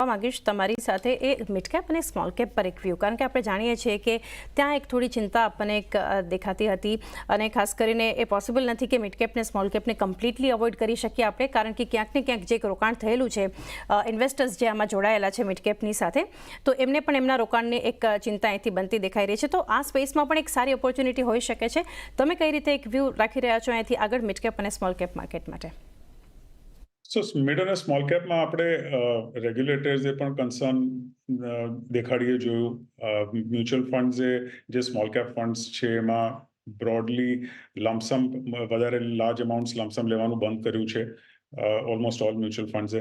માંગીશ તમારી સાથે એ મિડ કેપ અને સ્મોલ કેપ પર એક વ્યૂ, કારણ કે આપણે જાણીએ છીએ કે ત્યાં એક થોડી ચિંતા આપણને એક દેખાતી હતી અને ખાસ કરીને એ પોસિબલ નથી કે મિડ કેપ ને સ્મોલ કેપને કમ્પ્લીટલી અવોઇડ કરી શકીએ આપણે, કારણ કે ક્યાંક ને ક્યાંક જે રોકાણ થયેલું છે, ઇન્વેસ્ટર્સ જે આમાં જોડાયેલા છે મિડ કેપની સાથે, તો એમને પણ એમના રોકાણની એક ચિંતા અહીંથી બનતી દેખાઈ રહી છે. તો આ સ્પેસમાં પણ એક સારી ઓપોર્ચ્યુનિટી હોઈ શકે છે. તમે કઈ રીતે એક વ્યૂ રાખી રહ્યા છો અહીંથી આગળ મિડ કેપ અને સ્મોલ કેપ માર્કેટ માટે? સો મિડ અને સ્મોલ કેપમાં આપણે રેગ્યુલેટર્સે પણ કન્સર્ન દેખાડીએ જોયું. મ્યુચ્યુઅલ ફંડ્સે જે સ્મોલ કેપ ફંડ્સ છે એમાં બ્રોડલી લમસમ વધારે લાર્જ અમાઉન્ટ્સ લમસમ લેવાનું બંધ કર્યું છે. ઓલમોસ્ટ ઓલ મ્યુચ્યુઅલ ફંડ્સે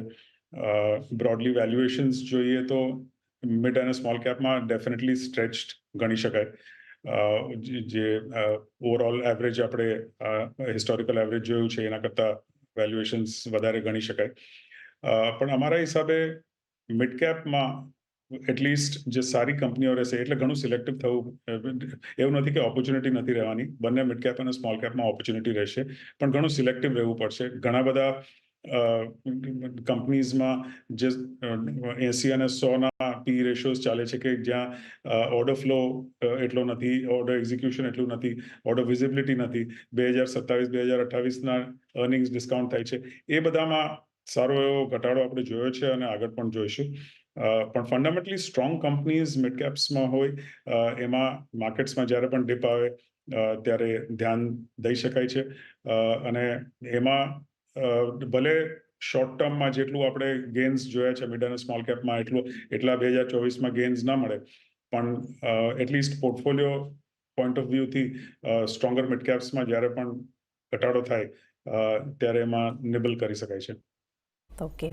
બ્રોડલી વેલ્યુએશન્સ જોઈએ તો મિડ અને સ્મોલ કેપમાં ડેફિનેટલી સ્ટ્રેચ્ડ ગણી શકાય. જે ઓવરઓલ એવરેજ આપણે હિસ્ટોરિકલ એવરેજ જોયું છે એના કરતાં વેલ્યુએશન્સ વધારે ગણી શકાય. પણ અમારા હિસાબે મિડ કેપમાં એટલીસ્ટ જે સારી કંપનીઓ રહેશે, એટલે ઘણું સિલેક્ટિવ થવું એવું નથી કે ઓપોર્ચ્યુનિટી નથી રહેવાની. બંને મિડ કેપ અને સ્મોલ કેપમાં ઓપોર્ચ્યુનિટી રહેશે, પણ ઘણું સિલેક્ટિવ રહેવું પડશે. ઘણા બધા કંપનીઝમાં જે 80 અને 100ના પી રેશિયોઝ ચાલે છે કે જ્યાં ઓર્ડર ફ્લો એટલો નથી, ઓર્ડર એક્ઝિક્યુશન એટલું નથી, ઓર્ડર વિઝિબિલિટી નથી. 2027-2028ના અર્નિંગ્સ ડિસ્કાઉન્ટ થાય છે. એ બધામાં સારો એવો ઘટાડો આપણે જોયો છે અને આગળ પણ જોઈશું. પણ ફંડામેન્ટલી સ્ટ્રોંગ કંપનીઝ મિડ કેપ્સમાં હોય એમાં માર્કેટ્સમાં જ્યારે પણ ડિપ આવે ત્યારે ધ્યાન દઈ શકાય છે. અને એમાં ભલે શોર્ટ ટર્મમાં જેટલું આપણે ગેઇન્સ જોયા છે મિડ અને સ્મોલ કેપમાં એટલા 2024માં ગેઇન્સ ના મળે, પણ એટલીસ્ટ પોર્ટફોલિયો પોઈન્ટ ઓફ વ્યૂથી સ્ટ્રોંગર મિડ કેપ્સમાં જ્યારે પણ ઘટાડો થાય ત્યારે એમાં નિબલ કરી શકાય છે. ઓકે,